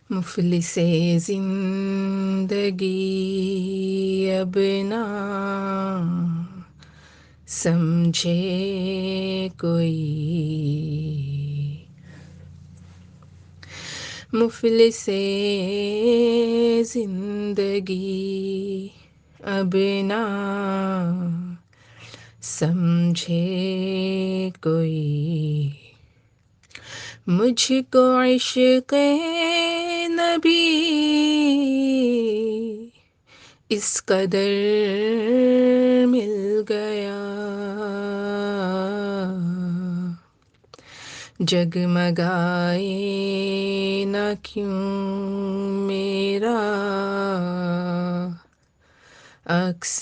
مفلس زندگی اب نہ سمجھے کوئی، مفلس زندگی اب نہ سمجھے کوئی، مجھ کو عشق نبی اس قدر مل گیا، جگمگائے نہ کیوں میرا عکس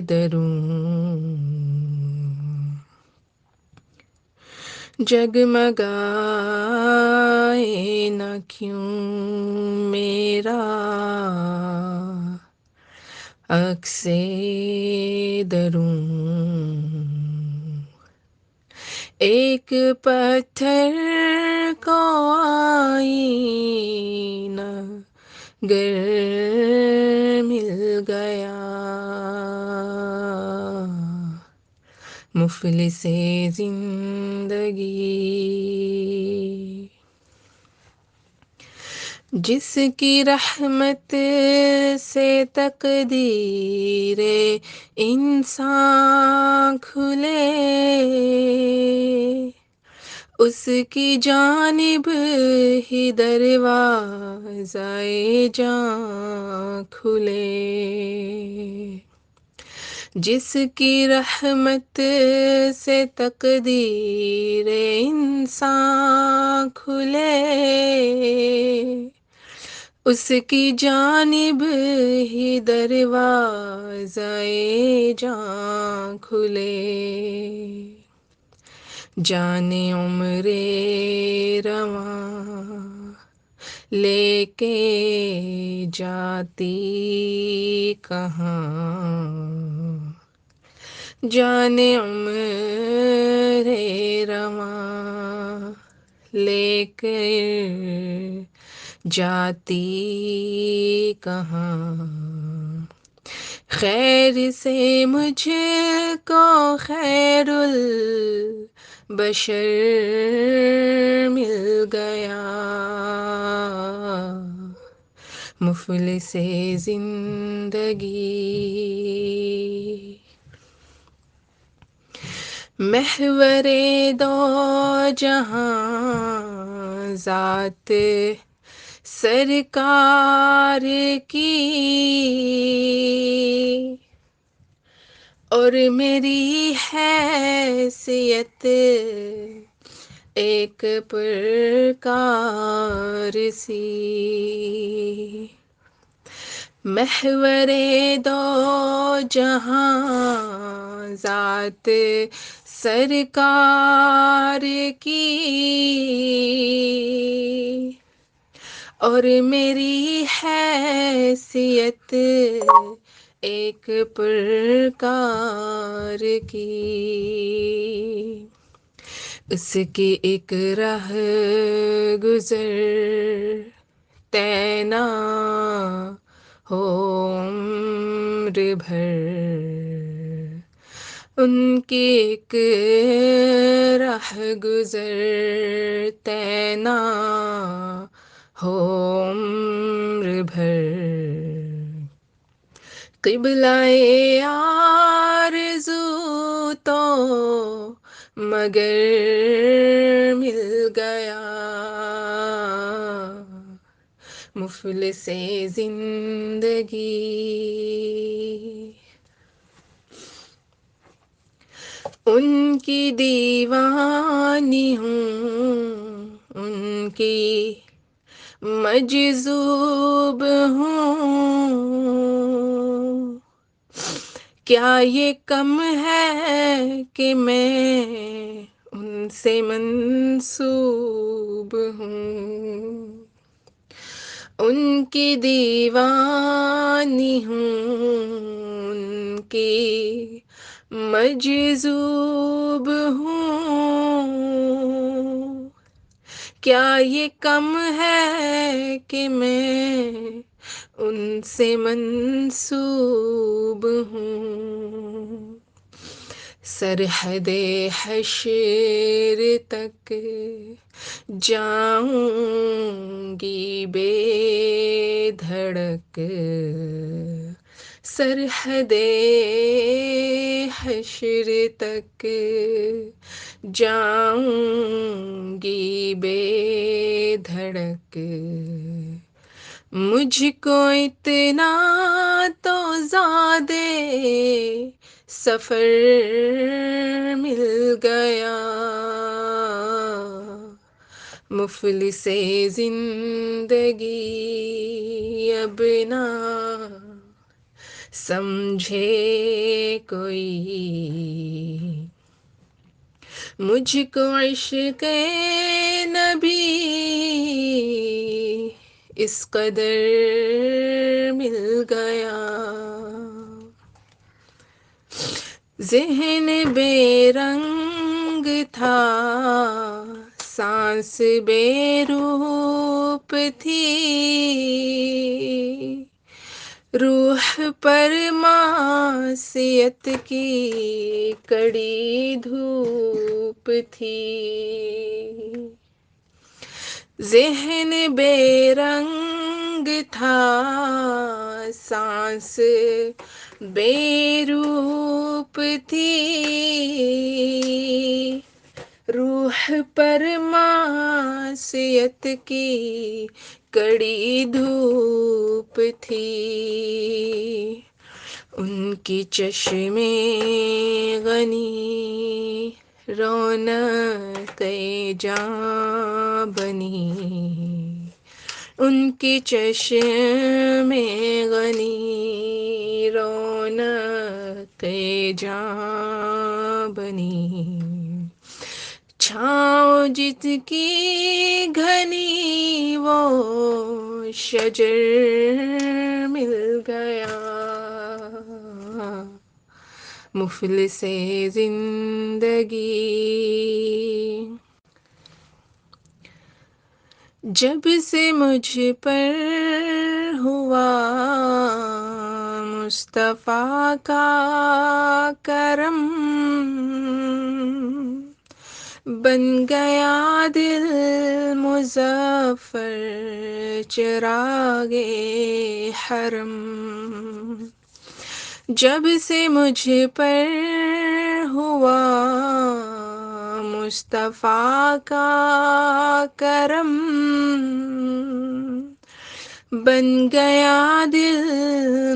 درون، جگمگائے نہ کیوں میرا عکس درون، ایک پتھر کو آئینہ گر مل گیا، مفلس زندگی جس کی رحمت سے تقدیر انسان کھلے، اس کی جانب ہی دروازۂ جاں کھلے، جس کی رحمت سے تقدیر انسان کھلے، اس کی جانب ہی دروازۂ جاں کھلے، جانے عمر رواں لے کے جاتی کہاں، جانے عمر رواں لے کے جاتی کہاں، خیر سے مجھ کو خیر البشر مل گیا، مفلس زندگی محور دو جہاں ذات سرکار کی، اور میری حیثیت ایک پرکار سی، محور دو جہاں ذات سرکار کی، اور میری حیثیت ایک پرکار کی، اس کی ایک راہ گزر طے نہ ہو عمر بھر، ان کی ایک راہ گزر طے نہ ہو عمر بھر، قبلہ آرزو تو مگر مل گیا، مفلس زندگی ان کی دیوانی ہوں، ان کی مجذوب ہوں، کیا یہ کم ہے کہ میں ان سے منسوب ہوں، ان کی دیوانی ہوں، ان کی مجذوب ہوں، کیا یہ کم ہے کہ میں ان سے منسوب ہوں، سرحد حشر تک جاؤں گی بے دھڑک، سرحد حشر تک جاؤں گی بے دھڑک، مجھ کو اتنا تو زیادہ سفر مل گیا، مفلس زندگی اب نہ سمجھے کوئی، مجھ کو عشق نبی اس قدر مل گیا، ذہن بے رنگ تھا، سانس بے روپ تھی، روح پر معصیت کی کڑی دھوپ تھی، ذہن بے رنگ تھا، سانس بے روپ تھی، روح پر معصیت کی کڑی دھوپ تھی، ان کی چشم غنی رونق جاں بنی، ان کی چشم غنی رونق جاں بنی، چھاؤں جس کی گھنی وہ شجر مل گیا، مفلس زندگی جب سے مجھ پر ہوا مصطفیٰ کا کرم، بن گیا دل مظفر چراغ حرم، جب سے مجھ پر ہوا مصطفیٰ کا کرم، بن گیا دل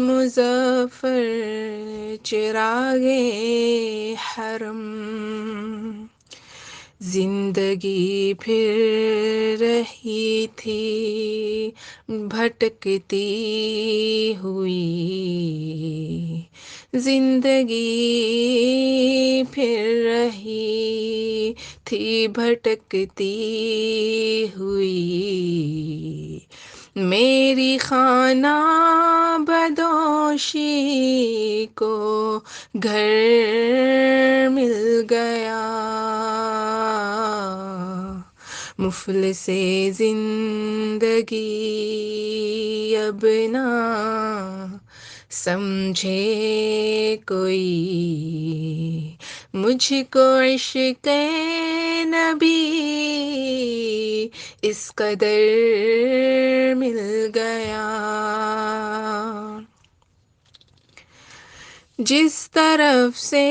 مظفر چراغ حرم، زندگی پھر رہی تھی بھٹکتی ہوئی، زندگی پھر رہی تھی بھٹکتی ہوئی، میری خانہ بدوشی کو گھر مل گیا، مفلس زندگی اب نہ سمجھے کوئی، مجھ کو عشق نبی اس قدر مل گیا، جس طرف سے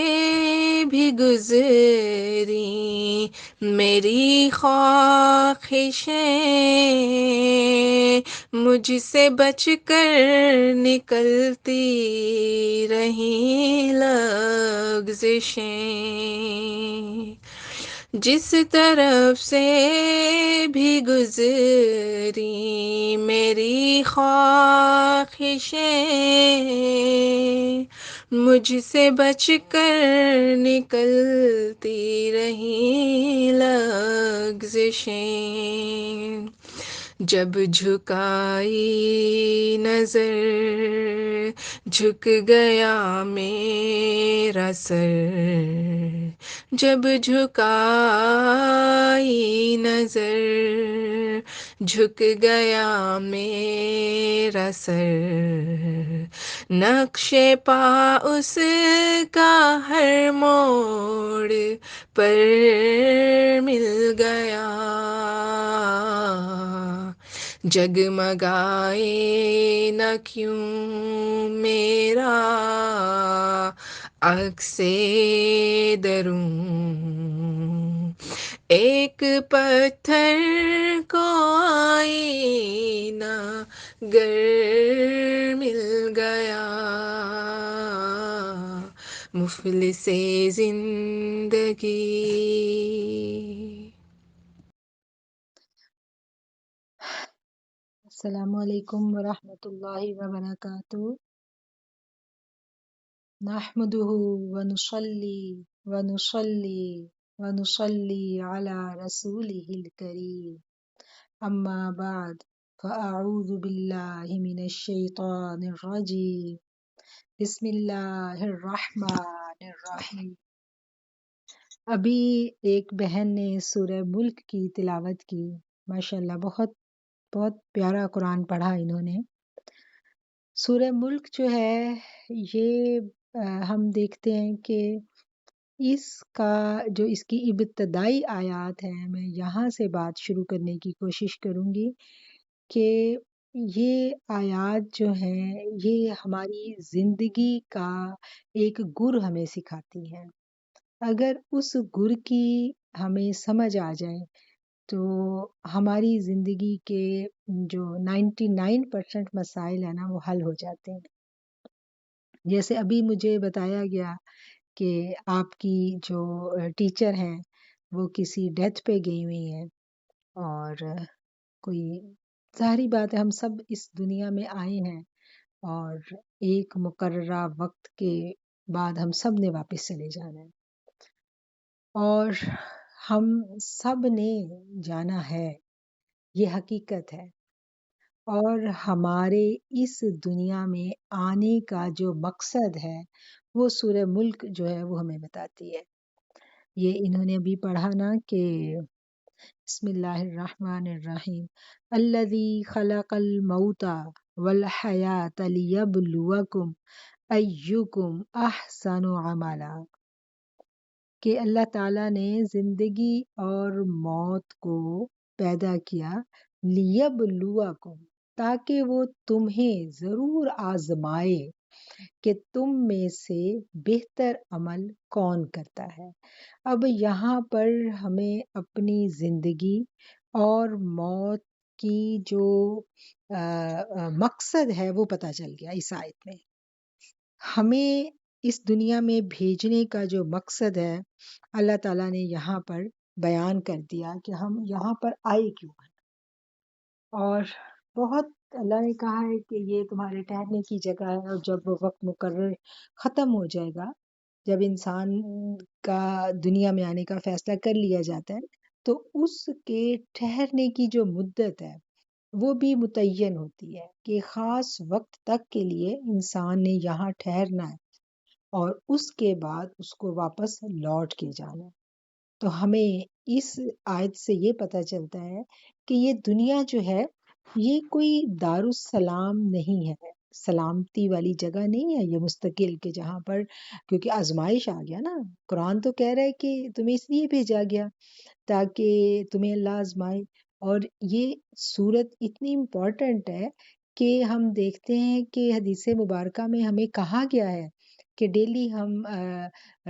بھی گزری میری خواہشیں، مجھ سے بچ کر نکلتی رہیں لغزشیں، جس طرف سے بھی گزری میری خواہشیں، مجھ سے بچ کر نکلتی رہیں لغزشیں، جب جھکائی نظر جھک گیا میرا سر، جب جھکائی نظر جھک گیا میرا سر، نقش پا اس کا ہر موڑ پر مل گیا، جگمگائے نہ کیوں میرا عکس دروں، ایک پتھر کو آئینہ گر مل گیا، مفلس زندگی۔ السلام علیکم ورحمۃ اللہ وبرکاتہ۔ نحمده ونصلي ونصلي ونصلي على رسوله الكريم، اما بعد فاعوذ باللہ من الشیطان الرجیم، بسم اللہ الرحمن الرحیم۔ ابھی ایک بہن نے سورہ ملک کی تلاوت کی، ماشاءاللہ بہت بہت پیارا قرآن پڑھا انہوں نے۔ سورہ ملک جو ہے یہ ہم دیکھتے ہیں کہ اس کا جو اس کی ابتدائی آیات ہیں، میں یہاں سے بات شروع کرنے کی کوشش کروں گی کہ یہ آیات جو ہیں یہ ہماری زندگی کا ایک گر ہمیں سکھاتی ہیں۔ اگر اس گر کی ہمیں سمجھ آ جائے تو ہماری زندگی کے جو 99% مسائل ہیں نا وہ حل ہو جاتے ہیں۔ جیسے ابھی مجھے بتایا گیا کہ آپ کی جو ٹیچر ہیں وہ کسی ڈیتھ پہ گئی ہوئی ہیں، اور کوئی ظاہری بات ہے ہم سب اس دنیا میں آئے ہیں اور ایک مقررہ وقت کے بعد ہم سب نے واپس چلے جانا ہے، اور ہم سب نے جانا ہے، یہ حقیقت ہے۔ اور ہمارے اس دنیا میں آنے کا جو مقصد ہے وہ سورہ ملک جو ہے وہ ہمیں بتاتی ہے۔ یہ انہوں نے ابھی پڑھا نا کہ بسم اللہ الرحمن الرحیم، الذی خلق الموت والحیات لیبلوکم ایکم احسن عملا، کہ اللہ تعالیٰ نے زندگی اور موت کو پیدا کیا لیبلوکم، تاکہ وہ تمہیں ضرور آزمائے کہ تم میں سے بہتر عمل کون کرتا ہے۔ اب یہاں پر ہمیں اپنی زندگی اور موت کی جو مقصد ہے وہ پتہ چل گیا اس آیت میں۔ ہمیں اس دنیا میں بھیجنے کا جو مقصد ہے اللہ تعالیٰ نے یہاں پر بیان کر دیا کہ ہم یہاں پر آئے کیوں ہیں، اور بہت اللہ نے کہا ہے کہ یہ تمہارے ٹھہرنے کی جگہ ہے، اور جب وہ وقت مقرر ختم ہو جائے گا، جب انسان کا دنیا میں آنے کا فیصلہ کر لیا جاتا ہے تو اس کے ٹھہرنے کی جو مدت ہے وہ بھی متعین ہوتی ہے کہ خاص وقت تک کے لیے انسان نے یہاں ٹھہرنا ہے اور اس کے بعد اس کو واپس لوٹ کے جانا ہے۔ تو ہمیں اس آیت سے یہ پتہ چلتا ہے کہ یہ دنیا جو ہے یہ کوئی دارالسلام نہیں ہے، سلامتی والی جگہ نہیں ہے یہ مستقل، کہ جہاں پر کیونکہ آزمائش آ گیا نا، قرآن تو کہہ رہا ہے کہ تمہیں اس لیے بھیجا گیا تاکہ تمہیں اللہ آزمائے۔ اور یہ صورت اتنی امپورٹنٹ ہے کہ ہم دیکھتے ہیں کہ حدیث مبارکہ میں ہمیں کہا گیا ہے کہ ڈیلی ہم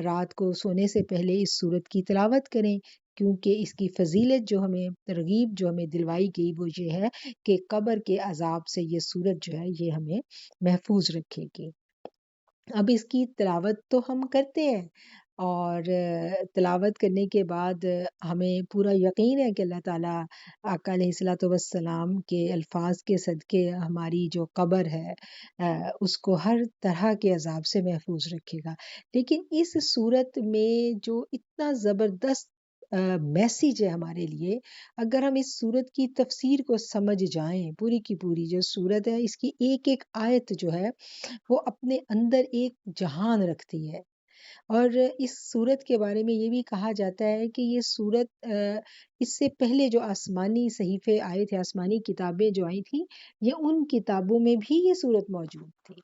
رات کو سونے سے پہلے اس صورت کی تلاوت کریں، کیونکہ اس کی فضیلت جو ہمیں ترغیب جو ہمیں دلوائی گئی وہ یہ ہے کہ قبر کے عذاب سے یہ صورت جو ہے یہ ہمیں محفوظ رکھے گی۔ اب اس کی تلاوت تو ہم کرتے ہیں، اور تلاوت کرنے کے بعد ہمیں پورا یقین ہے کہ اللہ تعالیٰ آقا علیہ الصلوۃ والسلام کے الفاظ کے صدقے ہماری جو قبر ہے اس کو ہر طرح کے عذاب سے محفوظ رکھے گا۔ لیکن اس صورت میں جو اتنا زبردست میسیج ہے ہمارے لیے، اگر ہم اس صورت کی تفسیر کو سمجھ جائیں، پوری کی پوری جو صورت ہے اس کی ایک ایک آیت جو ہے وہ اپنے اندر ایک جہان رکھتی ہے، اور اس سورت کے بارے میں یہ بھی کہا جاتا ہے کہ یہ سورت اس سے پہلے جو آسمانی صحیفے آئے تھے، آسمانی کتابیں جو آئی تھیں، یہ ان کتابوں میں بھی یہ سورت موجود تھی،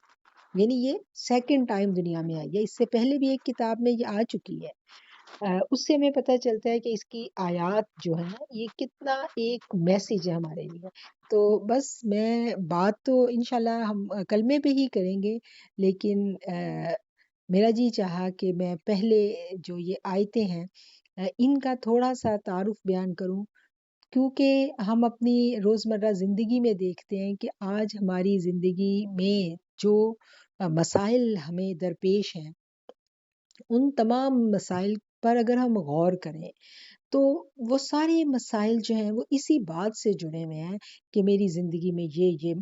یعنی یہ سیکنڈ ٹائم دنیا میں آئی ہے، اس سے پہلے بھی ایک کتاب میں یہ آ چکی ہے۔ اس سے ہمیں پتہ چلتا ہے کہ اس کی آیات جو ہے یہ کتنا ایک میسیج ہے ہمارے لیے۔ تو بس میں بات تو انشاءاللہ ہم کلمے پہ ہی کریں گے، لیکن میرا جی چاہا کہ میں پہلے جو یہ آیتیں ہیں ان کا تھوڑا سا تعارف بیان کروں، کیونکہ ہم اپنی روزمرہ زندگی میں دیکھتے ہیں کہ آج ہماری زندگی میں جو مسائل ہمیں درپیش ہیں، ان تمام مسائل پر اگر ہم غور کریں تو وہ سارے مسائل جو ہیں وہ اسی بات سے جڑے ہوئے ہیں کہ میری زندگی میں یہ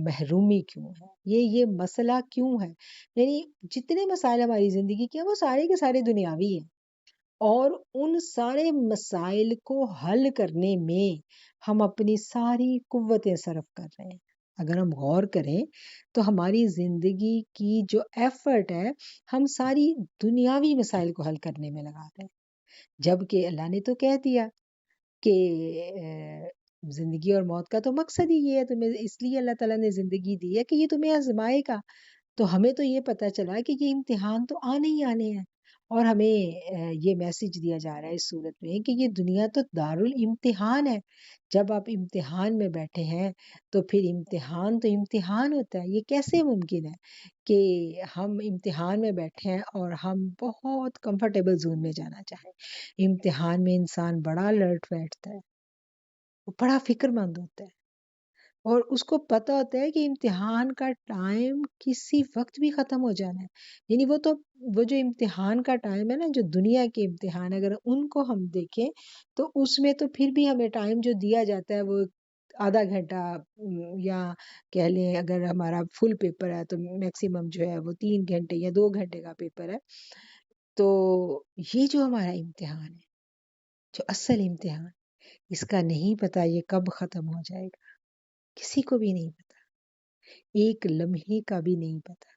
محرومی کیوں ہے، یہ مسئلہ کیوں ہے۔ یعنی جتنے مسائل ہماری زندگی کے ہیں وہ سارے کے سارے دنیاوی ہیں، اور ان سارے مسائل کو حل کرنے میں ہم اپنی ساری قوتیں صرف کر رہے ہیں۔ اگر ہم غور کریں تو ہماری زندگی کی جو ایفرٹ ہے ہم ساری دنیاوی مسائل کو حل کرنے میں لگا رہے ہیں، جبکہ اللہ نے تو کہہ دیا کہ زندگی اور موت کا تو مقصد ہی یہ ہے، تمہیں اس لیے اللہ تعالیٰ نے زندگی دی ہے کہ یہ تمہیں آزمائے گا۔ تو ہمیں تو یہ پتہ چلا کہ یہ امتحان تو آنے ہی آنے ہیں، اور ہمیں یہ میسیج دیا جا رہا ہے اس صورت میں کہ یہ دنیا تو دارالامتحان ہے۔ جب آپ امتحان میں بیٹھے ہیں تو پھر امتحان تو امتحان ہوتا ہے۔ یہ کیسے ممکن ہے کہ ہم امتحان میں بیٹھے ہیں اور ہم بہت کمفرٹیبل زون میں جانا چاہیں؟ امتحان میں انسان بڑا الرٹ بیٹھتا ہے، وہ بڑا فکر مند ہوتا ہے، اور اس کو پتہ ہوتا ہے کہ امتحان کا ٹائم کسی وقت بھی ختم ہو جانا ہے۔ یعنی وہ جو امتحان کا ٹائم ہے نا، جو دنیا کے امتحان، اگر ان کو ہم دیکھیں تو اس میں تو پھر بھی ہمیں ٹائم جو دیا جاتا ہے وہ آدھا گھنٹہ، یا کہہ لیں اگر ہمارا فل پیپر ہے تو میکسیمم جو ہے وہ 3 گھنٹے یا 2 گھنٹے کا پیپر ہے۔ تو یہ جو ہمارا امتحان ہے، جو اصل امتحان، اس کا نہیں پتہ یہ کب ختم ہو جائے گا، کسی کو بھی نہیں پتہ، ایک لمحے کا بھی نہیں پتہ۔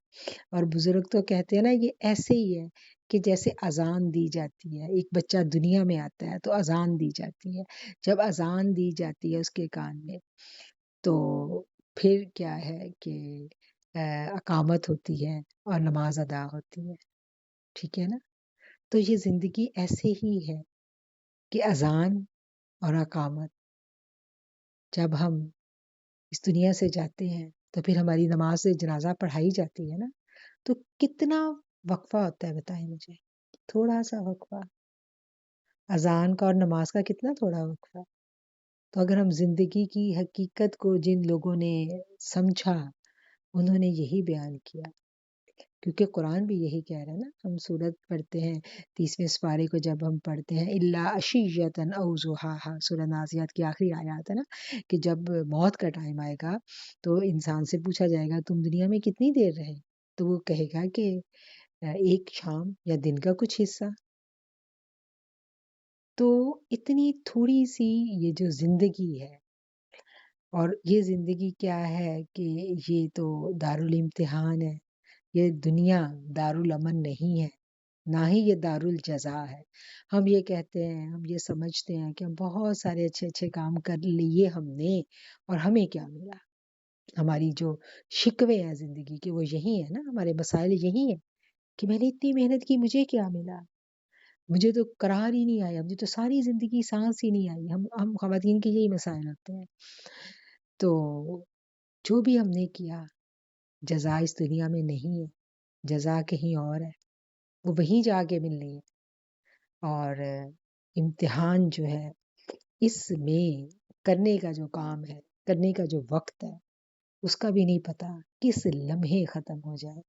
اور بزرگ تو کہتے ہیں نا، یہ ایسے ہی ہے کہ جیسے اذان دی جاتی ہے، ایک بچہ دنیا میں آتا ہے تو اذان دی جاتی ہے، جب اذان دی جاتی ہے اس کے کان میں تو پھر کیا ہے کہ اقامت ہوتی ہے اور نماز ادا ہوتی ہے، ٹھیک ہے نا؟ تو یہ زندگی ایسے ہی ہے کہ اذان اور اقامت، جب ہم اس دنیا سے جاتے ہیں تو پھر ہماری نماز جنازہ پڑھائی جاتی ہے نا، تو کتنا وقفہ ہوتا ہے بتائیں مجھے، تھوڑا سا وقفہ، اذان کا اور نماز کا کتنا تھوڑا وقفہ۔ تو اگر ہم زندگی کی حقیقت کو جن لوگوں نے سمجھا، انہوں نے یہی بیان کیا، کیونکہ قرآن بھی یہی کہہ رہا ہے نا۔ ہم سورت پڑھتے ہیں 30ویں سپارے کو، جب ہم پڑھتے ہیں الا عشیۃ او ضحاھا، سورہ نازیات کی آخری آیات ہے نا، کہ جب موت کا ٹائم آئے گا تو انسان سے پوچھا جائے گا تم دنیا میں کتنی دیر رہے، تو وہ کہے گا کہ ایک شام یا دن کا کچھ حصہ۔ تو اتنی تھوڑی سی یہ جو زندگی ہے، اور یہ زندگی کیا ہے کہ یہ تو دارالامتحان ہے، یہ دنیا دارالامن نہیں ہے، نہ ہی یہ دارالجزا ہے۔ ہم یہ کہتے ہیں، ہم یہ سمجھتے ہیں کہ ہم بہت سارے اچھے اچھے کام کر لیے ہم نے، اور ہمیں کیا ملا؟ ہماری جو شکوے ہیں زندگی کے وہ یہی ہے نا، ہمارے مسائل یہی ہیں کہ میں نے اتنی محنت کی، مجھے کیا ملا؟ مجھے تو قرار ہی نہیں آیا، مجھے تو ساری زندگی سانس ہی نہیں آئی۔ ہم خواتین کے یہی مسائل ہوتے ہیں۔ تو جو بھی ہم نے کیا، جزا اس دنیا میں نہیں ہے، جزا کہیں اور ہے، وہ وہیں جا کے ملنی ہے۔ اور امتحان جو ہے، اس میں کرنے کا جو کام ہے، کرنے کا جو وقت ہے، اس کا بھی نہیں پتا کس لمحے ختم ہو جائے،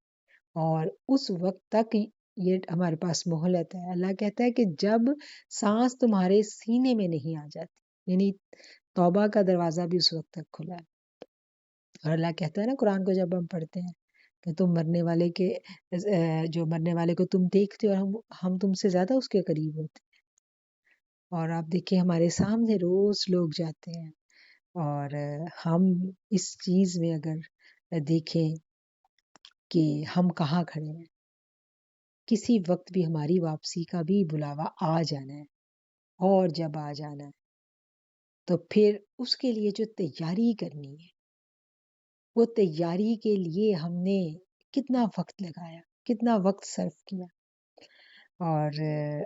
اور اس وقت تک یہ ہمارے پاس مہلت ہے۔ اللہ کہتا ہے کہ جب سانس تمہارے سینے میں نہیں آ جاتی، یعنی توبہ کا دروازہ بھی اس وقت تک کھلا ہے۔ اور اللہ کہتا ہے نا قرآن کو جب ہم پڑھتے ہیں کہ تم مرنے والے کے جو مرنے والے کو تم دیکھتے ہو اور ہم تم سے زیادہ اس کے قریب ہوتے ہیں۔ اور آپ دیکھیں ہمارے سامنے روز لوگ جاتے ہیں، اور ہم اس چیز میں اگر دیکھیں کہ ہم کہاں کھڑے ہیں، کسی وقت بھی ہماری واپسی کا بھی بلاوا آ جانا ہے، اور جب آ جانا ہے تو پھر اس کے لیے جو تیاری کرنی ہے، وہ تیاری کے لیے ہم نے کتنا وقت لگایا، کتنا وقت صرف کیا۔ اور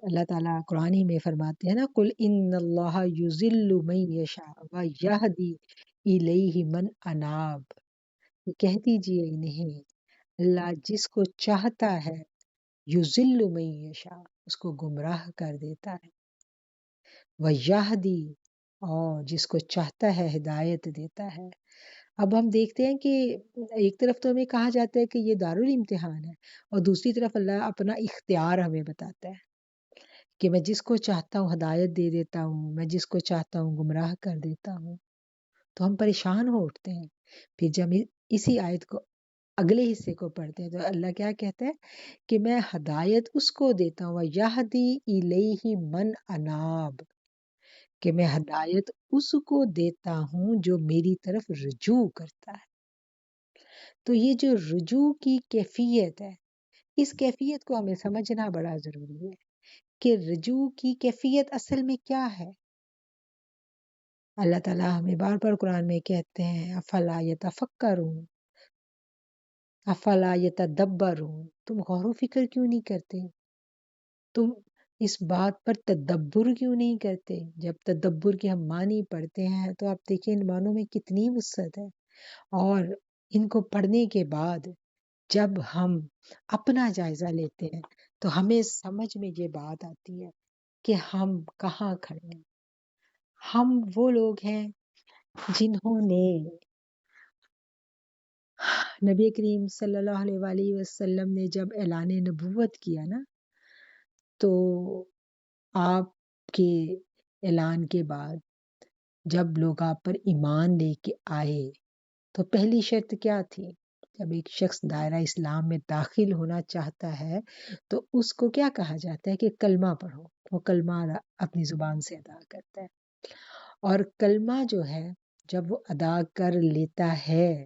اللہ تعالیٰ قرآن ہی میں فرماتے ہیں نا، قل ان اللہ یضل من یشاء و یہدی الیہ من اناب، یہ کہہ دیجئے انہیں اللہ جس کو چاہتا ہے یضل من یشاء، اس کو گمراہ کر دیتا ہے، ویہدی، اور جس کو چاہتا ہے ہدایت دیتا ہے۔ اب ہم دیکھتے ہیں کہ ایک طرف تو ہمیں کہا جاتا ہے کہ یہ دارالامتحان ہے، اور دوسری طرف اللہ اپنا اختیار ہمیں بتاتا ہے کہ میں جس کو چاہتا ہوں ہدایت دے دیتا ہوں، میں جس کو چاہتا ہوں گمراہ کر دیتا ہوں۔ تو ہم پریشان ہو اٹھتے ہیں۔ پھر جب اسی آیت کو اگلے حصے کو پڑھتے ہیں تو اللہ کیا کہتا ہے کہ میں ہدایت اس کو دیتا ہوں، یہدی الیہ من اناب، کہ میں ہدایت اس کو دیتا ہوں جو میری طرف رجوع کرتا ہے۔ تو یہ جو رجوع کی کیفیت ہے، اس کیفیت کو ہمیں سمجھنا بڑا ضروری ہے کہ رجوع کی کیفیت اصل میں کیا ہے۔ اللہ تعالیٰ ہمیں بار بار قرآن میں کہتے ہیں افلا یتفکرون، افلا یتدبرون، تم غور و فکر کیوں نہیں کرتے، تم اس بات پر تدبر کیوں نہیں کرتے۔ جب تدبر کے ہم معنی پڑھتے ہیں تو آپ دیکھیں ان معنوں میں کتنی وسعت ہے، اور ان کو پڑھنے کے بعد جب ہم اپنا جائزہ لیتے ہیں تو ہمیں سمجھ میں یہ بات آتی ہے کہ ہم کہاں کھڑے ہیں۔ ہم وہ لوگ ہیں جنہوں نے نبی کریم صلی اللہ علیہ وآلہ وسلم نے جب اعلان نبوت کیا نا، تو آپ کے اعلان کے بعد جب لوگ آپ پر ایمان لے کے آئے تو پہلی شرط کیا تھی؟ جب ایک شخص دائرہ اسلام میں داخل ہونا چاہتا ہے تو اس کو کیا کہا جاتا ہے کہ کلمہ پڑھو، وہ کلمہ اپنی زبان سے ادا کرتا ہے، اور کلمہ جو ہے جب وہ ادا کر لیتا ہے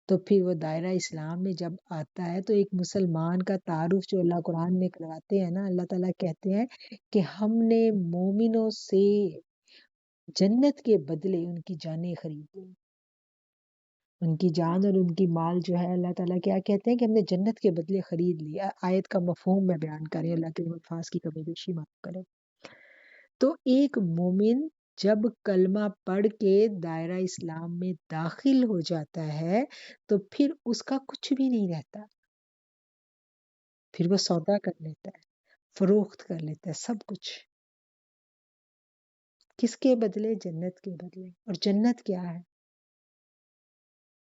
تو پھر وہ دائرہ اسلام میں جب آتا ہے تو ایک مسلمان کا تعارف جو اللہ قرآن میں کرواتے ہیں نا، اللہ تعالیٰ کہتے ہیں کہ ہم نے مومنوں سے جنت کے بدلے ان کی جانیں خرید لی، ان کی جان اور ان کی مال جو ہے اللہ تعالیٰ کیا کہتے ہیں کہ ہم نے جنت کے بدلے خرید لیا۔ آیت کا مفہوم میں بیان کریں، اللہ کے الفاظ کی کمی بیشی معاف کرے۔ تو ایک مومن جب کلمہ پڑھ کے دائرہ اسلام میں داخل ہو جاتا ہے تو پھر اس کا کچھ بھی نہیں رہتا، پھر وہ سودا کر لیتا ہے، فروخت کر لیتا ہے سب کچھ، کس کے بدلے؟ جنت کے بدلے۔ اور جنت کیا ہے؟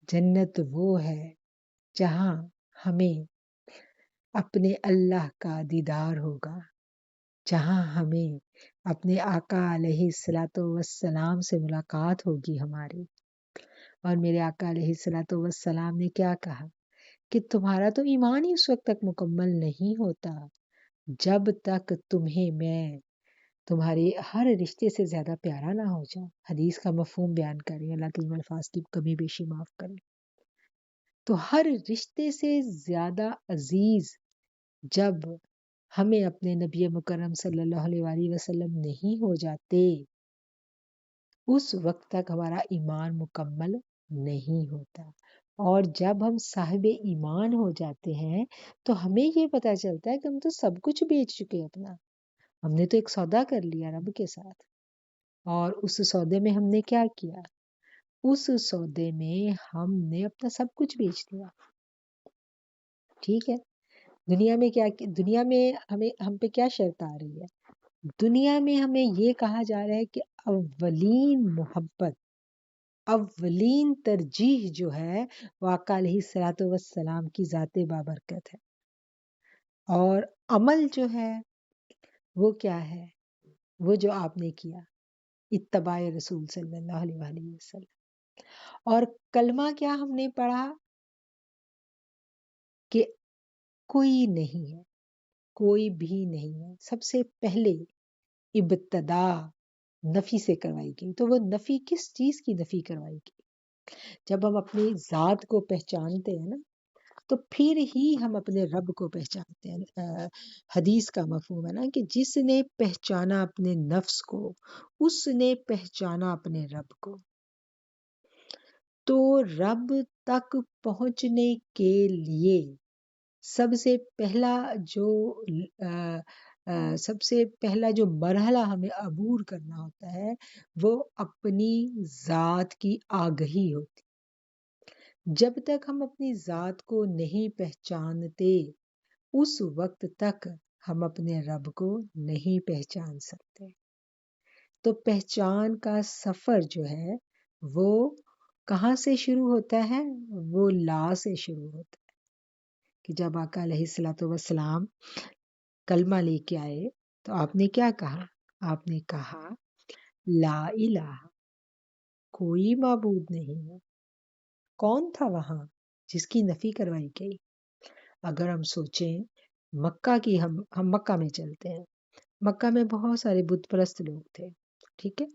جنت وہ ہے جہاں ہمیں اپنے اللہ کا دیدار ہوگا، جہاں ہمیں اپنے آقا علیہ الصلوۃ والسلام سے ملاقات ہوگی ہماری۔ اور میرے آقا علیہ الصلوۃ والسلام نے کیا کہا کہ تمہارا تو ایمان ہی اس وقت تک مکمل نہیں ہوتا جب تک تمہیں میں تمہارے ہر رشتے سے زیادہ پیارا نہ ہو جاؤں۔ حدیث کا مفہوم بیان کریں، اللہ کے الفاظ کی کمی بیشی معاف کریں۔ تو ہر رشتے سے زیادہ عزیز جب ہمیں اپنے نبی مکرم صلی اللہ علیہ وآلہ وسلم نہیں ہو جاتے، اس وقت تک ہمارا ایمان مکمل نہیں ہوتا۔ اور جب ہم صاحب ایمان ہو جاتے ہیں تو ہمیں یہ پتہ چلتا ہے کہ ہم تو سب کچھ بیچ چکے اپنا، ہم نے تو ایک سودا کر لیا رب کے ساتھ۔ اور اس سودے میں ہم نے کیا کیا؟ اس سودے میں ہم نے اپنا سب کچھ بیچ دیا۔ ٹھیک ہے، دنیا میں کیا، دنیا میں ہم پہ کیا شرط آ رہی ہے؟ دنیا میں ہمیں یہ کہا جا رہا ہے کہ اولین محبت، اولین ترجیح جو ہے وہ آقا علیہ الصلوۃ والسلام کی ذات بابرکت ہے، اور عمل جو ہے وہ کیا ہے؟ وہ جو آپ نے کیا اتباع رسول صلی اللہ علیہ وآلہ وسلم۔ اور کلمہ کیا ہم نے پڑھا کہ کوئی نہیں ہے، کوئی بھی نہیں ہے، سب سے پہلے ابتدا نفی سے کروائی گئی۔ تو وہ نفی کس چیز کی نفی کروائی گئی؟ جب ہم اپنی ذات کو پہچانتے ہیں نا، تو پھر ہی ہم اپنے رب کو پہچانتے ہیں۔ حدیث کا مفہوم ہے نا کہ جس نے پہچانا اپنے نفس کو اس نے پہچانا اپنے رب کو۔ تو رب تک پہنچنے کے لیے سب سے پہلا جو سب سے پہلا جو مرحلہ ہمیں عبور کرنا ہوتا ہے وہ اپنی ذات کی آگہی ہوتی۔ جب تک ہم اپنی ذات کو نہیں پہچانتے اس وقت تک ہم اپنے رب کو نہیں پہچان سکتے۔ تو پہچان کا سفر جو ہے وہ کہاں سے شروع ہوتا ہے؟ وہ لا سے شروع ہوتا ہے کہ جب آقا علیہ الصلوۃ والسلام کلمہ لے کے آئے تو آپ نے کیا کہا؟ آپ نے کہا لا الہ، کوئی معبود نہیں ہے۔ کون تھا وہاں جس کی نفی کروائی گئی؟ اگر ہم سوچیں مکہ کی، ہم مکہ میں چلتے ہیں، مکہ میں بہت سارے بت پرست لوگ تھے، ٹھیک ہے؟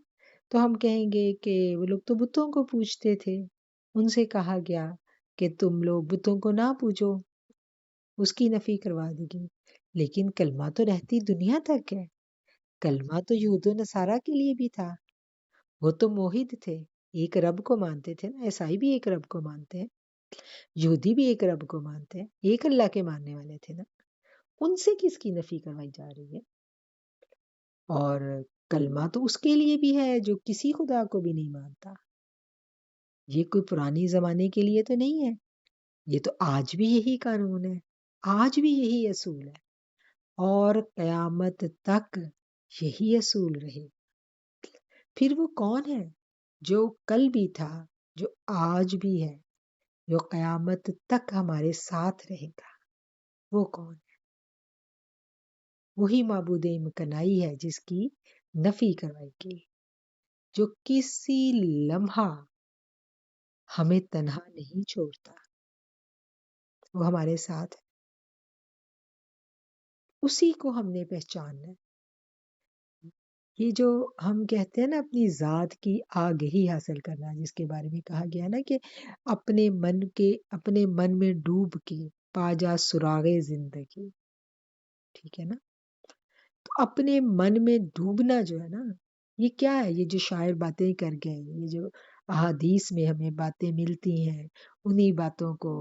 تو ہم کہیں گے کہ وہ لوگ تو بتوں کو پوجتے تھے، ان سے کہا گیا کہ تم لوگ بتوں کو نہ پوجو، اس کی نفی کروا دی گئی۔ لیکن کلمہ تو رہتی دنیا تک ہے، کلمہ تو یہود و نصارہ کے لیے بھی تھا، وہ تو موحد تھے، ایک رب کو مانتے تھے نا، عیسائی بھی ایک رب کو مانتے ہیں، یہودی بھی ایک رب کو مانتے ہیں، ایک اللہ کے ماننے والے تھے نا، ان سے کس کی نفی کروائی جا رہی ہے؟ اور کلمہ تو اس کے لیے بھی ہے جو کسی خدا کو بھی نہیں مانتا۔ یہ کوئی پرانی زمانے کے لیے تو نہیں ہے، یہ تو آج بھی یہی قانون ہے، آج بھی یہی اصول ہے، اور قیامت تک یہی اصول رہے۔ پھر وہ کون ہے جو کل بھی تھا، جو آج بھی ہے، جو قیامت تک ہمارے ساتھ رہے گا؟ وہ کون ہے؟ وہی معبود امکنائی ہے جس کی نفی کروائی گئی، جو کسی لمحہ ہمیں تنہا نہیں چھوڑتا، وہ ہمارے ساتھ ہے، اسی کو ہم نے پہچاننا ہے۔ یہ جو ہم کہتے ہیں نا اپنی ذات کی آگہی حاصل کرنا، جس کے بارے میں کہا گیا نا کہ اپنے من میں ڈوب کے پا جا سراغ زندگی، ٹھیک ہے نا؟ تو اپنے من میں ڈوبنا جو ہے نا، یہ کیا ہے؟ یہ جو شاعر باتیں کر گئے، یہ جو احادیث میں ہمیں باتیں ملتی ہیں، انہی باتوں کو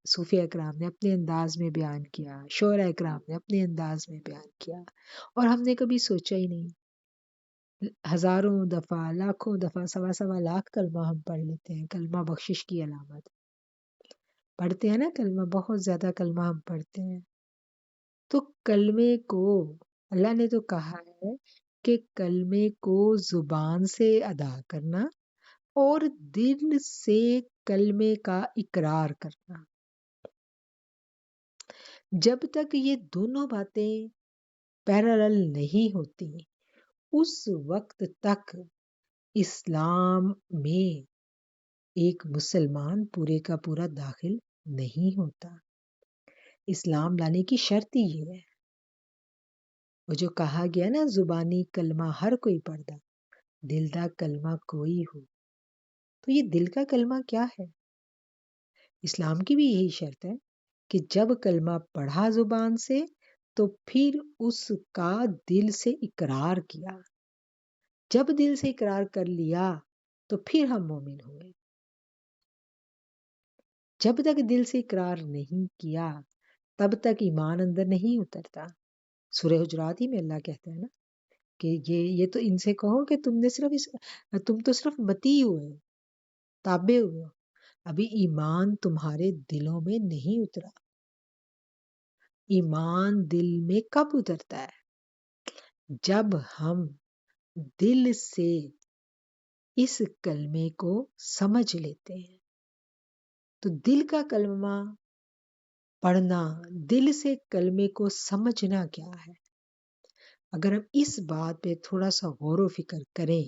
صوفیہ اکرام نے اپنے انداز میں بیان کیا، شعراء اکرام نے اپنے انداز میں بیان کیا، اور ہم نے کبھی سوچا ہی نہیں۔ ہزاروں دفعہ، لاکھوں دفعہ، سوا سوا لاکھ کلمہ ہم پڑھ لیتے ہیں، کلمہ بخشش کی علامت پڑھتے ہیں نا، کلمہ بہت زیادہ کلمہ ہم پڑھتے ہیں۔ تو کلمے کو اللہ نے تو کہا ہے کہ کلمے کو زبان سے ادا کرنا اور دل سے کلمے کا اقرار کرنا۔ جب تک یہ دونوں باتیں پیرالل نہیں ہوتی اس وقت تک اسلام میں ایک مسلمان پورے کا پورا داخل نہیں ہوتا۔ اسلام لانے کی شرط ہی یہ ہے، وہ جو کہا گیا نا زبانی کلمہ ہر کوئی پڑھدا، دل دا کلمہ کوئی ہو۔ تو یہ دل کا کلمہ کیا ہے؟ اسلام کی بھی یہی شرط ہے کہ جب کلمہ پڑھا زبان سے تو پھر اس کا دل سے اقرار کیا، جب دل سے اقرار کر لیا تو پھر ہم مومن ہوئے۔ جب تک دل سے اقرار نہیں کیا تب تک ایمان اندر نہیں اترتا۔ سورہ حجرات ہی میں اللہ کہتا ہے نا کہ یہ تو ان سے کہو کہ تم تو صرف متی ہوئے، تابع ہوئے ہو، ابھی ایمان تمہارے دلوں میں نہیں اترا۔ ایمان دل میں کب اترتا ہے؟ جب ہم دل سے اس کلمے کو سمجھ لیتے ہیں۔ تو دل کا کلمہ پڑھنا، دل سے کلمے کو سمجھنا کیا ہے؟ اگر ہم اس بات پہ تھوڑا سا غور و فکر کریں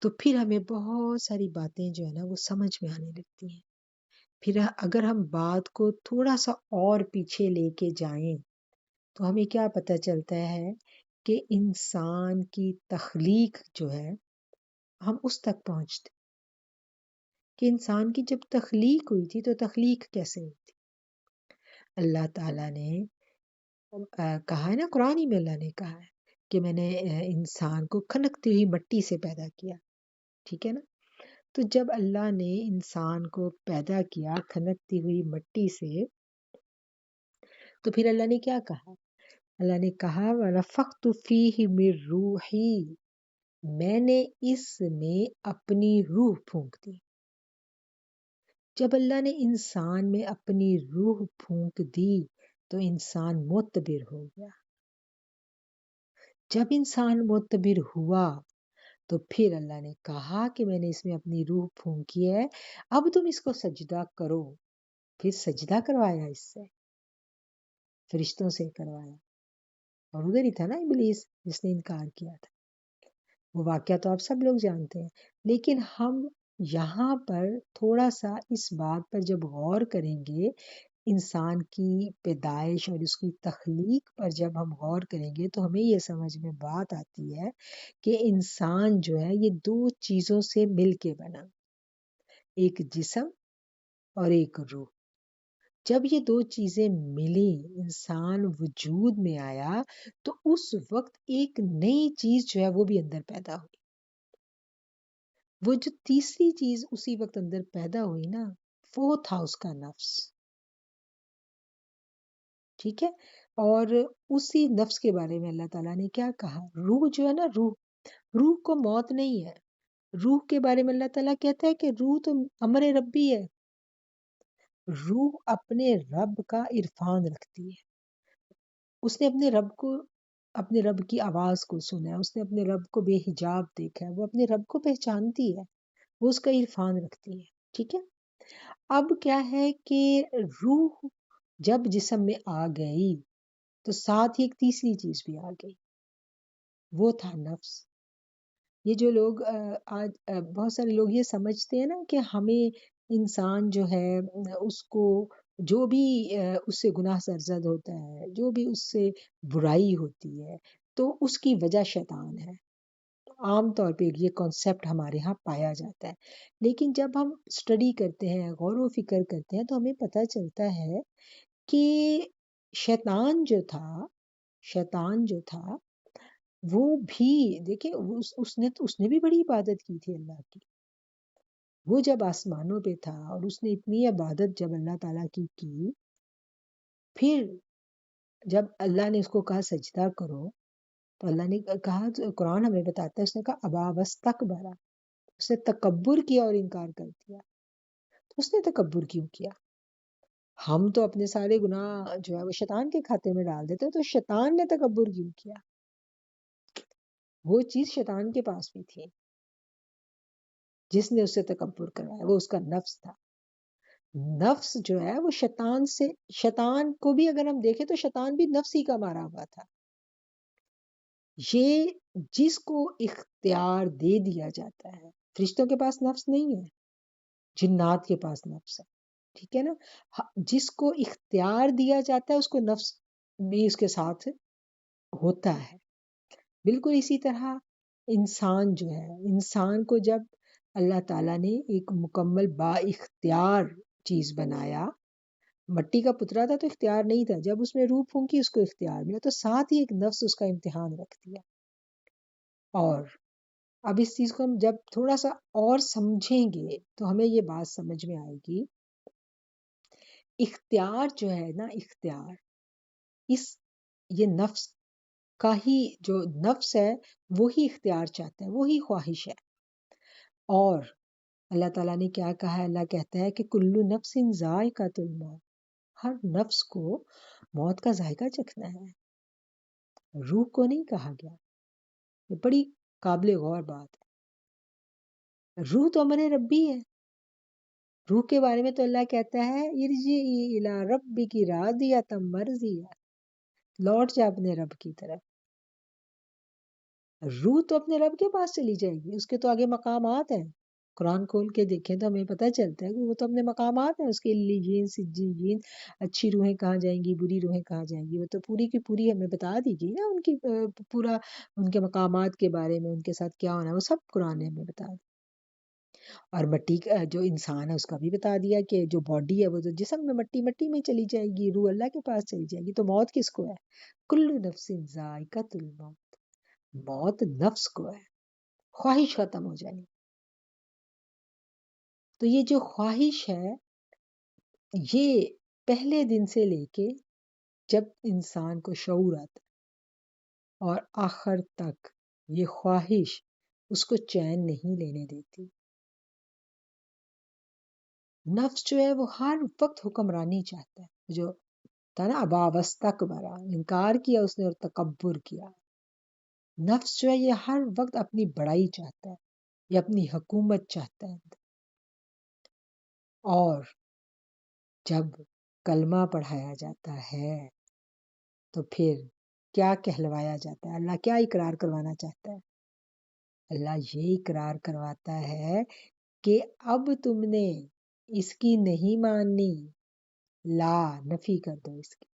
تو پھر ہمیں بہت ساری باتیں جو ہے نا وہ سمجھ میں آنے لگتی ہیں۔ پھر اگر ہم بات کو تھوڑا سا اور پیچھے لے کے جائیں تو ہمیں کیا پتہ چلتا ہے کہ انسان کی تخلیق جو ہے ہم اس تک پہنچتے کہ انسان کی جب تخلیق ہوئی تھی تو تخلیق کیسے ہوئی تھی؟ اللہ تعالیٰ نے کہا ہے نا، قرآن ہی میں اللہ نے کہا ہے کہ میں نے انسان کو کھنکتی ہوئی مٹی سے پیدا کیا، ٹھیک ہے نا؟ تو جب اللہ نے انسان کو پیدا کیا کھنکتی ہوئی مٹی سے، تو پھر اللہ نے کیا کہا؟ اللہ نے کہا وَنَفَخْتُ فِيهِ مِن رُوحِي، میں نے اس میں اپنی روح پھونک دی۔ جب اللہ نے انسان میں اپنی روح پھونک دی تو انسان معتبر ہو گیا۔ جب انسان معتبر ہوا تو پھر اللہ نے کہا کہ میں نے اس میں اپنی روح پھونکی ہے، اب تم اس کو سجدہ کرو۔ پھر سجدہ کروایا، اس سے فرشتوں سے کروایا، اور ادھر ہی تھا نا ابلیس جس نے انکار کیا تھا۔ وہ واقعہ تو آپ سب لوگ جانتے ہیں، لیکن ہم یہاں پر تھوڑا سا اس بات پر جب غور کریں گے، انسان کی پیدائش اور اس کی تخلیق پر جب ہم غور کریں گے تو ہمیں یہ سمجھ میں بات آتی ہے کہ انسان جو ہے یہ دو چیزوں سے مل کے بنا، ایک جسم اور ایک روح۔ جب یہ دو چیزیں ملی، انسان وجود میں آیا، تو اس وقت ایک نئی چیز جو ہے وہ بھی اندر پیدا ہوئی۔ وہ جو تیسری چیز اسی وقت اندر پیدا ہوئی نا، وہ تھا اس کا نفس، ٹھیک ہے؟ اور اسی نفس کے بارے میں اللہ تعالیٰ نے کیا کہا؟ روح جو ہے نا، روح کو موت نہیں ہے۔ روح کے بارے میں اللہ تعالیٰ کہتا ہے کہ روح تو امر ربی ہے، روح اپنے رب کا عرفان رکھتی ہے۔ اس نے اپنے رب کی آواز کو سنا ہے، اس نے اپنے رب کو بے حجاب دیکھا ہے، وہ اپنے رب کو پہچانتی ہے، وہ اس کا عرفان رکھتی ہے، ٹھیک ہے؟ اب کیا ہے کہ روح جب جسم میں آ گئی تو ساتھ ہی ایک تیسری چیز بھی آ گئی، وہ تھا نفس۔ یہ جو لوگ آج بہت سارے لوگ یہ سمجھتے ہیں نا کہ ہمیں انسان جو ہے اس کو جو بھی اس سے گناہ سرزد ہوتا ہے، جو بھی اس سے برائی ہوتی ہے، تو اس کی وجہ شیطان ہے۔ عام طور پہ یہ کانسیپٹ ہمارے ہاں پایا جاتا ہے، لیکن جب ہم اسٹڈی کرتے ہیں، غور و فکر کرتے ہیں، تو ہمیں پتہ چلتا ہے کہ شیطان جو تھا وہ بھی دیکھیں، اس نے بھی بڑی عبادت کی تھی اللہ کی۔ وہ جب آسمانوں پہ تھا اور اس نے اتنی عبادت جب اللہ تعالیٰ کی، پھر جب اللہ نے اس کو کہا سجدہ کرو، تو اللہ نے کہا، قرآن ہمیں بتاتا ہے، اس نے کہا ابا واستکبر، اس نے تکبر کیا اور انکار کر دیا۔ تو اس نے تکبر کیوں کیا؟ ہم تو اپنے سارے گناہ جو ہے وہ شیطان کے کھاتے میں ڈال دیتے، تو شیطان نے تکبر کیوں کیا؟ وہ چیز شیطان کے پاس بھی تھی، جس نے اس سے تکبر کروایا وہ اس کا نفس تھا۔ نفس جو ہے وہ شیطان کو بھی اگر ہم دیکھیں تو شیطان بھی نفس ہی کا مارا ہوا تھا۔ یہ جس کو اختیار دے دیا جاتا ہے، فرشتوں کے پاس نفس نہیں ہے، جنات کے پاس نفس ہے، ٹھیک ہے نا؟ جس کو اختیار دیا جاتا ہے اس کو نفس بھی اس کے ساتھ ہوتا ہے۔ بالکل اسی طرح انسان جو ہے، انسان کو جب اللہ تعالیٰ نے ایک مکمل با اختیار چیز بنایا، مٹی کا پتلا تھا تو اختیار نہیں تھا، جب اس میں روح پھونکی اس کو اختیار ملا، تو ساتھ ہی ایک نفس اس کا امتحان رکھ دیا۔ اور اب اس چیز کو ہم جب تھوڑا سا اور سمجھیں گے تو ہمیں یہ بات سمجھ میں آئے گی، اختیار جو ہے نا، اختیار یہ نفس کا ہی جو نفس ہے وہی اختیار چاہتا ہے، وہی خواہش ہے۔ اور اللہ تعالیٰ نے کیا کہا ہے؟ اللہ کہتا ہے کہ کلو نفس ذائقۃ الموت، ہر نفس کو موت کا ذائقہ چکھنا ہے، روح کو نہیں کہا گیا۔ یہ بڑی قابل غور بات ہے۔ روح تو امر ربی ہے، روح کے بارے میں تو اللہ کہتا ہے ارجعی الی ربک راضیۃ مرضیہ، لوٹ جا اپنے رب کی طرف۔ روح تو اپنے رب کے پاس چلی جائے گی، اس کے تو آگے مقامات ہیں، قرآن کھول کے دیکھیں تو ہمیں پتہ چلتا ہے کہ وہ تو اپنے مقامات ہیں، اس کے علیین سجین، اچھی روحیں کہاں جائیں گی، بری روحیں کہاں جائیں گی، وہ تو پوری کی پوری ہمیں بتا دی گئی نا، ان کی پورا ان کے مقامات کے بارے میں، ان کے ساتھ کیا ہونا ہے، وہ سب قرآن نے ہمیں بتا دی۔ اور مٹی کا جو انسان ہے اس کا بھی بتا دیا کہ جو باڈی ہے وہ تو جسم میں مٹی مٹی میں چلی جائے گی، روح اللہ کے پاس چلی جائے گی، تو موت کس کو ہے؟ کل نفس ذائقۃ الموت، موت نفس کو ہے، خواہش ختم ہو جانی۔ تو یہ جو خواہش ہے یہ پہلے دن سے لے کے جب انسان کو شعور آتا اور آخر تک یہ خواہش اس کو چین نہیں لینے دیتی۔ نفس جو ہے وہ ہر وقت حکمرانی چاہتا ہے، جو تھا نا ابا واستکبرا، انکار کیا اس نے اور تکبر کیا۔ نفس جو ہے یہ ہر وقت اپنی بڑائی چاہتا ہے، یہ اپنی حکومت چاہتا ہے۔ اور جب کلمہ پڑھایا جاتا ہے تو پھر کیا کہلوایا جاتا ہے؟ اللہ کیا اقرار کروانا چاہتا ہے؟ اللہ یہ اقرار کرواتا ہے کہ اب تم نے اس کی نہیں ماننی، لا نفی کر دو اس کی،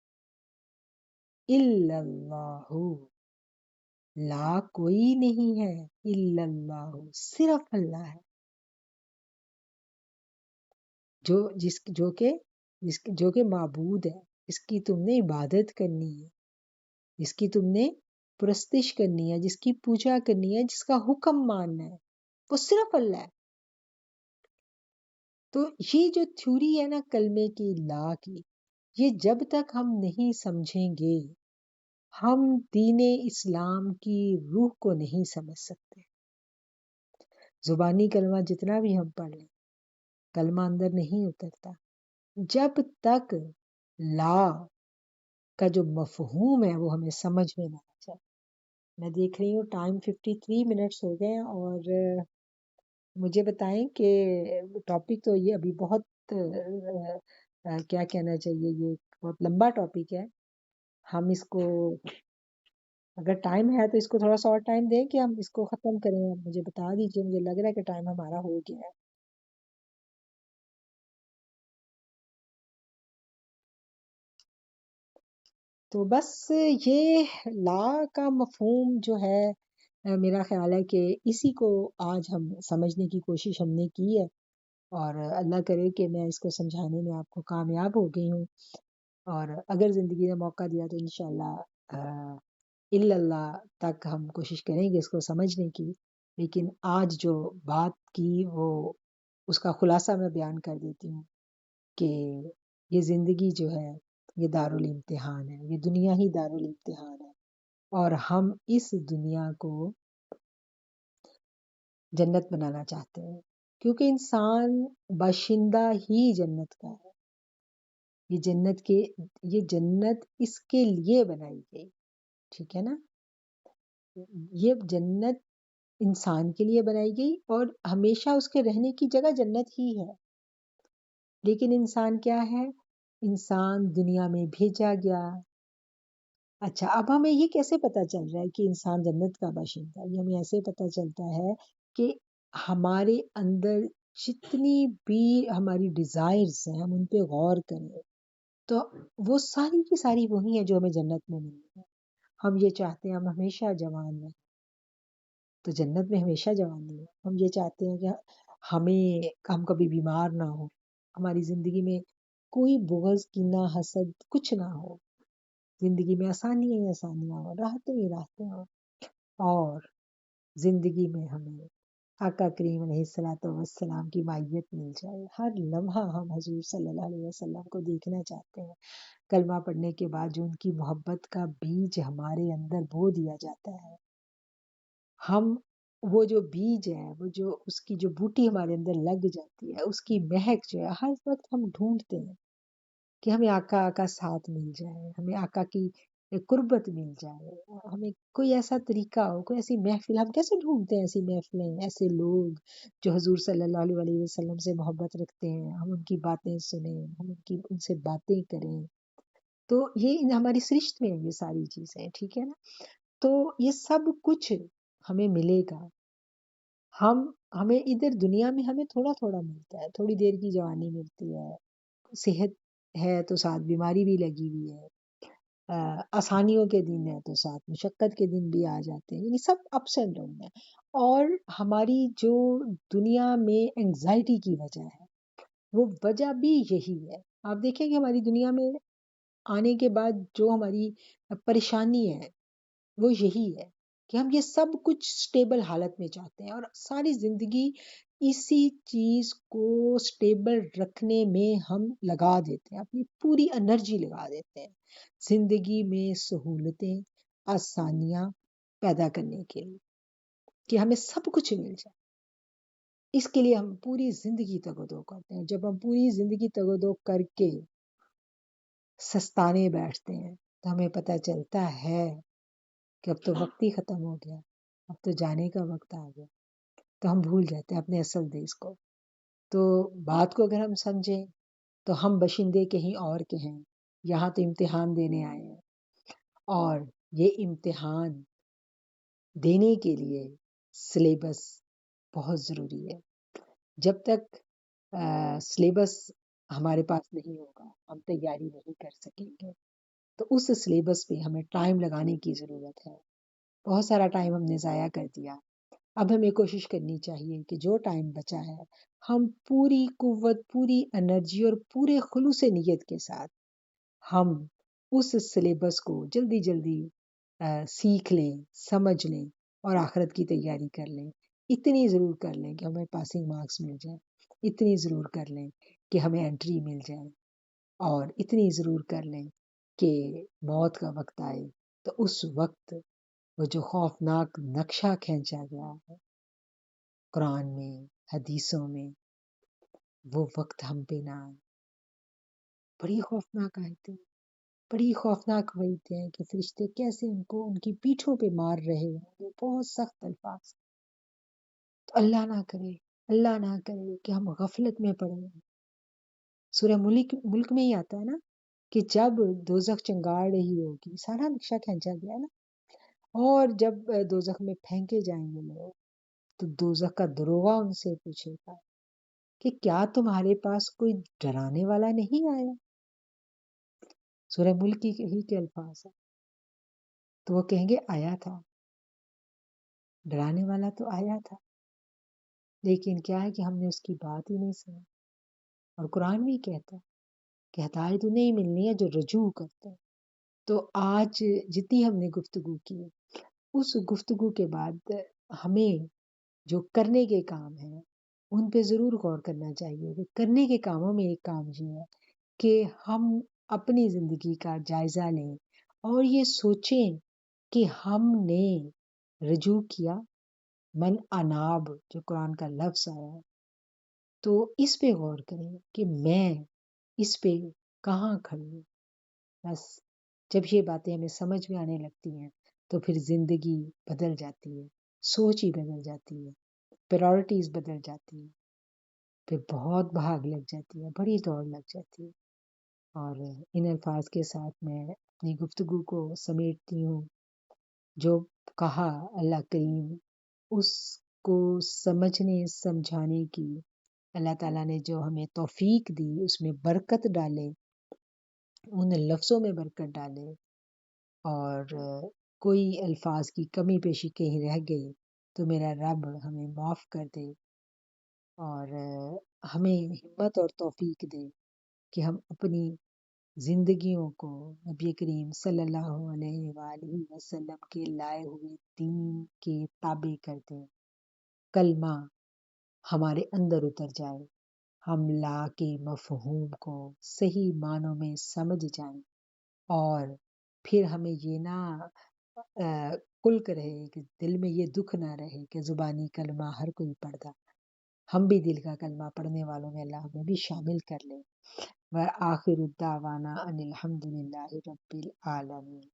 الا اللہ، لا کوئی نہیں ہے، الا اللہ صرف اللہ ہے، جو کہ معبود ہے، جس کی تم نے عبادت کرنی ہے، جس کی تم نے پرستش کرنی ہے، جس کی پوجا کرنی ہے، جس کا حکم ماننا ہے، وہ صرف اللہ ہے۔ تو یہ جو تھیوری ہے نا کلمے کی، لا کی، یہ جب تک ہم نہیں سمجھیں گے ہم دین اسلام کی روح کو نہیں سمجھ سکتے۔ زبانی کلمہ جتنا بھی ہم پڑھ لیں کلمہ اندر نہیں اترتا جب تک لا کا جو مفہوم ہے وہ ہمیں سمجھ میں نہ آ جائے۔ میں دیکھ رہی ہوں ٹائم 53 منٹس ہو گئے ہیں، اور مجھے بتائیں کہ ٹاپک تو یہ ابھی بہت کیا کہنا چاہیے، یہ بہت لمبا ٹاپک ہے۔ ہم اس کو اگر ٹائم ہے تو اس کو تھوڑا سا اور ٹائم دیں کہ ہم اس کو ختم کریں، مجھے بتا دیجیے، مجھے لگ رہا ہے کہ ٹائم ہمارا ہو گیا ہے۔ تو بس یہ لا کا مفہوم جو ہے میرا خیال ہے کہ اسی کو آج ہم سمجھنے کی کوشش ہم نے کی ہے، اور اللہ کرے کہ میں اس کو سمجھانے میں آپ کو کامیاب ہو گئی ہوں، اور اگر زندگی نے موقع دیا تو انشاءاللہ الا اللہ تک ہم کوشش کریں گے اس کو سمجھنے کی۔ لیکن آج جو بات کی وہ اس کا خلاصہ میں بیان کر دیتی ہوں کہ یہ زندگی جو ہے یہ دارالامتحان ہے، یہ دنیا ہی دارالامتحان ہے، اور ہم اس دنیا کو جنت بنانا چاہتے ہیں، کیونکہ انسان باشندہ ہی جنت کا ہے۔ یہ جنت اس کے لیے بنائی گئی، ٹھیک ہے نا؟ یہ جنت انسان کے لیے بنائی گئی اور ہمیشہ اس کے رہنے کی جگہ جنت ہی ہے۔ لیکن انسان کیا ہے؟ انسان دنیا میں بھیجا گیا۔ اچھا، اب ہمیں یہ کیسے پتا چل رہا ہے کہ انسان جنت کا باشندہ ہے؟ یہ ہمیں ایسے پتا چلتا ہے کہ ہمارے اندر جتنی بھی ہماری ڈیزائرز ہیں ہم ان پہ غور کریں تو وہ ساری کی ساری وہی ہیں جو ہمیں جنت میں ملیں گی۔ ہم یہ چاہتے ہیں ہم ہمیشہ جوان رہیں، تو جنت میں ہمیشہ جوانی ہے۔ ہم یہ چاہتے ہیں کہ ہم کبھی بیمار نہ ہو، ہماری زندگی میں کوئی بغض کینہ حسد کچھ نہ ہو، زندگی میں آسانیاں ہی آسانیاں ہوں، راحتیں ہی راحتیں ہوں، اور زندگی میں ہمیں آقا کریم علیہ الصلوۃ والسلام کی معیت مل جائے۔ ہر لمحہ ہم حضور صلی اللہ علیہ وسلم کو دیکھنا چاہتے ہیں۔ کلمہ پڑھنے کے بعد جو ان کی محبت کا بیج ہمارے اندر بو دیا جاتا ہے، ہم وہ جو بیج ہے، وہ جو اس کی جو بوٹی ہمارے اندر لگ جاتی ہے، اس کی مہک جو ہے ہر وقت ہم ڈھونڈتے ہیں کہ ہمیں آقا کا ساتھ مل جائے، ہمیں آقا کی قربت مل جائے، ہمیں کوئی ایسا طریقہ ہو، کوئی ایسی محفل۔ ہم کیسے ڈھونڈتے ہیں ایسی محفلیں، ایسے لوگ جو حضور صلی اللہ علیہ وسلم سے محبت رکھتے ہیں، ہم ان کی باتیں سنیں، ہم ان سے باتیں کریں۔ تو یہ ہماری سرشت میں ہے یہ ساری چیزیں، ٹھیک ہے نا؟ تو یہ سب کچھ ہمیں ملے گا۔ ہمیں ادھر دنیا میں ہمیں تھوڑا تھوڑا ملتا ہے، تھوڑی دیر کی جوانی ملتی ہے، صحت ہے تو ساتھ بیماری بھی لگی ہوئی ہے، آسانیوں کے دن ہیں تو ساتھ مشقت کے دن بھی آ جاتے ہیں، یعنی سب اپس اینڈ ڈاؤن ہیں۔ اور ہماری جو دنیا میں انگزائٹی کی وجہ ہے وہ وجہ بھی یہی ہے۔ آپ دیکھیں کہ ہماری دنیا میں آنے کے بعد جو ہماری پریشانی ہے وہ یہی ہے کہ ہم یہ سب کچھ سٹیبل حالت میں چاہتے ہیں، اور ساری زندگی اسی چیز کو سٹیبل رکھنے میں ہم لگا دیتے ہیں، اپنی پوری انرجی لگا دیتے ہیں زندگی میں سہولتیں، آسانیاں پیدا کرنے کے لیے، کہ ہمیں سب کچھ مل جائے۔ اس کے لیے ہم پوری زندگی تگ و دو کرتے ہیں۔ جب ہم پوری زندگی تگ و دو کر کے سستانے بیٹھتے ہیں تو ہمیں پتہ چلتا ہے کہ اب تو وقت ہی ختم ہو گیا، اب تو جانے کا وقت آ گیا، تو ہم بھول جاتے ہیں اپنے اصل دیس کو۔ تو بات کو اگر ہم سمجھیں تو ہم باشندے کہیں اور کے ہیں، یہاں تو امتحان دینے آئے ہیں، اور یہ امتحان دینے کے لیے سلیبس بہت ضروری ہے۔ جب تک سلیبس ہمارے پاس نہیں ہوگا ہم تیاری نہیں کر سکیں گے، تو اس سلیبس پہ ہمیں ٹائم لگانے کی ضرورت ہے۔ بہت سارا ٹائم ہم نے ضائع کر دیا، اب ہمیں کوشش کرنی چاہیے کہ جو ٹائم بچا ہے ہم پوری قوت، پوری انرجی اور پورے خلوص نیت کے ساتھ ہم اس سلیبس کو جلدی جلدی سیکھ لیں، سمجھ لیں اور آخرت کی تیاری کر لیں۔ اتنی ضرور کر لیں کہ ہمیں پاسنگ مارکس مل جائیں، اتنی ضرور کر لیں کہ ہمیں انٹری مل جائے، اور اتنی ضرور کر لیں کہ موت کا وقت آئے تو اس وقت وہ جو خوفناک نقشہ کھینچا گیا ہے قرآن میں، حدیثوں میں، وہ وقت ہم پہ نہ آئے۔ بڑی خوفناک آیتیں، بڑی خوفناک وعیدیں ہیں کہ فرشتے کیسے ان کو ان کی پیٹھوں پہ مار رہے ہوں گے، بہت سخت الفاظ۔ تو اللہ نہ کرے، اللہ نہ کرے کہ ہم غفلت میں پڑ گئے۔ سورہ ملک میں ہی آتا ہے نا کہ جب دوزخ چنگاڑ رہی ہوگی، سارا نقشہ کھینچا گیا نا، اور جب دوزخ میں پھینکے جائیں گے لوگ تو دوزخ کا دروغہ ان سے پوچھے گا کہ کیا تمہارے پاس کوئی ڈرانے والا نہیں آیا؟ سورہ ملک ہی کے الفاظ ہیں۔ تو وہ کہیں گے آیا تھا، ڈرانے والا تو آیا تھا، لیکن کیا ہے کہ ہم نے اس کی بات ہی نہیں سنی۔ اور قرآن بھی کہتا ہے کہ ہدایت انہیں ملنی ہے جو رجوع کرتے ہیں۔ تو آج جتنی ہم نے گفتگو کی، اس گفتگو کے بعد ہمیں جو کرنے کے کام ہیں ان پہ ضرور غور کرنا چاہیے کہ کرنے کے کاموں میں ایک کام یہ ہے کہ ہم اپنی زندگی کا جائزہ لیں اور یہ سوچیں کہ ہم نے رجوع کیا، من اناب جو قرآن کا لفظ آیا ہے، تو اس پہ غور کریں کہ میں اس پہ کہاں کھڑی ہوں۔ بس جب یہ باتیں ہمیں سمجھ میں آنے لگتی ہیں تو پھر زندگی بدل جاتی ہے، سوچ ہی بدل جاتی ہے، پریورٹیز بدل جاتی ہیں، پھر بہت بھاگ لگ جاتی ہے، بڑی دوڑ لگ جاتی ہے۔ اور ان الفاظ کے ساتھ میں اپنی گفتگو کو سمیٹتی ہوں۔ جو کہا اللہ کریم اس کو سمجھنے سمجھانے کی اللہ تعالیٰ نے جو ہمیں توفیق دی، اس میں برکت ڈالے، ان لفظوں میں برکت ڈالے، اور کوئی الفاظ کی کمی پیشی کہیں رہ گئی تو میرا رب ہمیں معاف کر دے، اور ہمیں ہمت اور توفیق دے کہ ہم اپنی زندگیوں کو نبی کریم صلی اللہ علیہ وآلہ وسلم کے لائے ہوئے دین کے تابع کر دیں، کلمہ ہمارے اندر اتر جائے، ہم لا کے مفہوم کو صحیح معنوں میں سمجھ جائیں، اور پھر ہمیں یہ نہ کلک رہے کہ دل میں یہ دکھ نہ رہے کہ زبانی کلمہ ہر کوئی پڑھتا، ہم بھی دل کا کلمہ پڑھنے والوں میں اللہ ہمیں بھی شامل کر لے۔ وآخر الدعوانا ان الحمد للہ رب العالمین۔